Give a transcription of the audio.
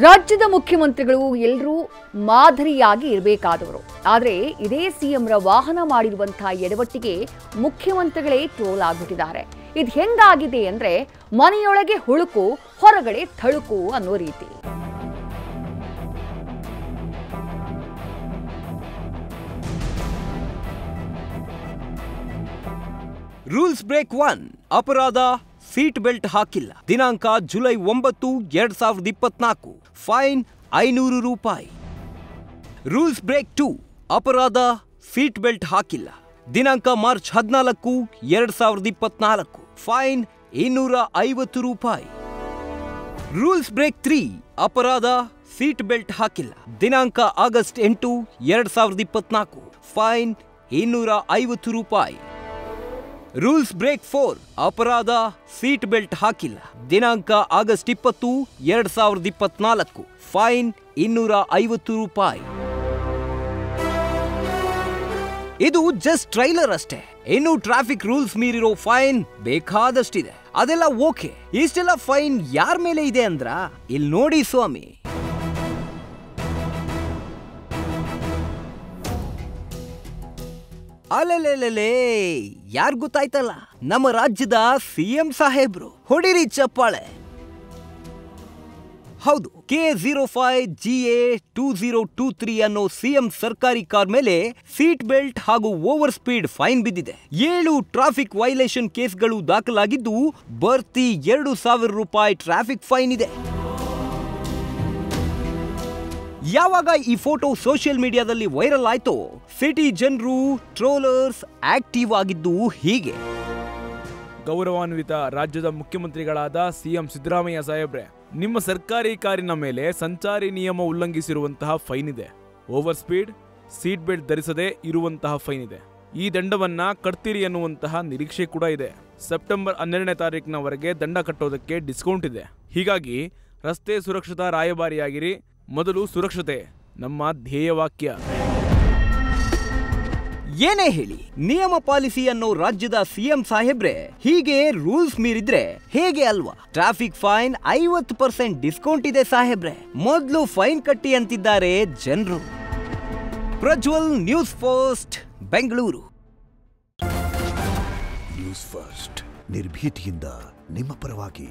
ರಾಜ್ಯದ ಮುಖ್ಯಮಂತ್ರಿಗಳು ಎಲ್ಲರೂ ಮಾದರಿಯಾಗಿ ಇರಬೇಕಾದವರು. ಆದರೆ ಇದೇ ಸಿಎಂರ ವಾಹನ ಮಾಡಿರುವಂತಹ ಎಡವಟ್ಟಿಗೆ ಮುಖ್ಯಮಂತ್ರಿಗಳೇ ಟ್ರೋಲ್ ಆಗಿಬಿಟ್ಟಿದ್ದಾರೆ. ಇದು ಹೆಂಗಾಗಿದೆ ಅಂದ್ರೆ ಮನೆಯೊಳಗೆ ಹುಳುಕು ಹೊರಗಡೆ ಥಳುಕು ಅನ್ನೋ ರೀತಿ. ರೂಲ್ಸ್ ಬ್ರೇಕ್ 1 ಅಪರಾಧ ಸೀಟ್ ಬೆಲ್ಟ್ ಹಾಕಿಲ್ಲ. ದಿನಾಂಕ ಜುಲೈ 9, 2024. ಫೈನ್ 500 ರೂಪಾಯಿ. ರೂಲ್ಸ್ ಬ್ರೇಕ್ 2 ಅಪರಾಧ ಸೀಟ್ ಬೆಲ್ಟ್ ಹಾಕಿಲ್ಲ. ದಿನಾಂಕ ಮಾರ್ಚ್ 14, 2024. ಫೈನ್ 250 ರೂಪಾಯಿ. ರೂಲ್ಸ್ ಬ್ರೇಕ್ 3 ಅಪರಾಧ ಸೀಟ್ ಬೆಲ್ಟ್ ಹಾಕಿಲ್ಲ. ದಿನಾಂಕ ಆಗಸ್ಟ್ 8, 2024. ಫೈನ್ 250 ರೂಪಾಯಿ. ರೂಲ್ಸ್ ಬ್ರೇಕ್ 4 ಅಪರಾಧ ಸೀಟ್ ಬೆಲ್ಟ್ ಹಾಕಿಲ್ಲ. ದಿನಾಂಕ ಆಗಸ್ಟ್ 20, 2024. ಫೈನ್ 250 ರೂಪಾಯಿ. ಇದು ಜಸ್ಟ್ ಟ್ರೈಲರ್ ಅಷ್ಟೇ. ಇನ್ನು ಟ್ರಾಫಿಕ್ ರೂಲ್ಸ್ ಮೀರಿರೋ ಫೈನ್ ಬೇಕಾದಷ್ಟಿದೆ. ಅದೆಲ್ಲ ಓಕೆ. ಇಷ್ಟೆಲ್ಲ ಫೈನ್ ಯಾರ ಮೇಲೆ ಇದೆ ಅಂದ್ರ ಇಲ್ಲಿ ನೋಡಿ ಸ್ವಾಮಿ. ಅಲೆಲೆಲೆಲೆ, ಯಾರ್ ಗೊತ್ತಾಯ್ತಲ್ಲ, ನಮ್ಮ ರಾಜ್ಯದ ಸಿಎಂ ಸಾಹೇಬ್ರು. ಹೊಡಿರಿ ಚಪ್ಪಾಳೆ. ಹೌದು, K05GA2023 ಅನ್ನೋ ಸಿಎಂ ಸರ್ಕಾರಿ ಕಾರ್ ಮೇಲೆ ಸೀಟ್ ಬೆಲ್ಟ್ ಹಾಗೂ ಓವರ್ ಸ್ಪೀಡ್ ಫೈನ್ ಬಿದ್ದಿದೆ. 7 ಟ್ರಾಫಿಕ್ ವೈಲೇಷನ್ ಕೇಸ್ಗಳು ದಾಖಲಾಗಿದ್ದು ಬರ್ತಿ 2000 ರೂಪಾಯಿ ಟ್ರಾಫಿಕ್ ಫೈನ್ ಇದೆ. ಯಾವಾಗ ಈ ಫೋಟೋ ಸೋಷಿಯಲ್ ಮೀಡಿಯಾದಲ್ಲಿ ವೈರಲ್ ಆಯ್ತೋ ಸಿಟಿ ಜನರು, ಟ್ರೋಲರ್ಸ್ ಆಕ್ಟಿವ್ ಆಗಿದ್ದು ಹೀಗೆ. ಗೌರವಾನ್ವಿತ ರಾಜ್ಯದ ಮುಖ್ಯಮಂತ್ರಿಗಳಾದ ಸಿಎಂ ಸಿದ್ದರಾಮಯ್ಯ ಸಾಹೇಬ್ರೆ, ನಿಮ್ಮ ಸರ್ಕಾರಿ ಕಾರಿನ ಮೇಲೆ ಸಂಚಾರಿ ನಿಯಮ ಉಲ್ಲಂಘಿಸಿರುವಂತಹ ಫೈನ್ ಇದೆ. ಓವರ್ ಸ್ಪೀಡ್, ಸೀಟ್ ಬೆಲ್ಟ್ ಧರಿಸದೆ ಇರುವಂತಹ ಫೈನ್ ಇದೆ. ಈ ದಂಡವನ್ನ ಕಟ್ತೀರಿ ಎನ್ನುವಂತಹ ನಿರೀಕ್ಷೆ ಕೂಡ ಇದೆ. ಸೆಪ್ಟೆಂಬರ್ 12ನೇ ತಾರೀಕಿನವರೆಗೆ ದಂಡ ಕಟ್ಟೋದಕ್ಕೆ ಡಿಸ್ಕೌಂಟ್ ಇದೆ. ಹೀಗಾಗಿ ರಸ್ತೆ ಸುರಕ್ಷತಾ ರಾಯಭಾರಿಯಾಗಿರಿ. ಮೊದಲು ಸುರಕ್ಷತೆ ನಮ್ಮ ಧ್ಯೇಯವಾಕ್ಯ. ಏನೇ ಹೇಳಿ, ನಿಯಮ ಪಾಲಿಸಿ ಅನ್ನೋ ರಾಜ್ಯದ ಸಿಎಂ ಸಾಹೇಬ್ರೆ ಹೀಗೆ ರೂಲ್ಸ್ ಮೀರಿದ್ರೆ ಹೇಗೆ ಅಲ್ವಾ? ಟ್ರಾಫಿಕ್ ಫೈನ್ 50% ಡಿಸ್ಕೌಂಟ್ ಇದೆ ಸಾಹೇಬ್ರೆ, ಮೊದಲು ಫೈನ್ ಕಟ್ಟಿ ಅಂತಿದ್ದಾರೆ ಜನರು. Prajwal, news first, Bengaluru. News first, ನಿರ್ಭೀತಿಯಿಂದ ನಿಮ್ಮ ಪರವಾಗಿ.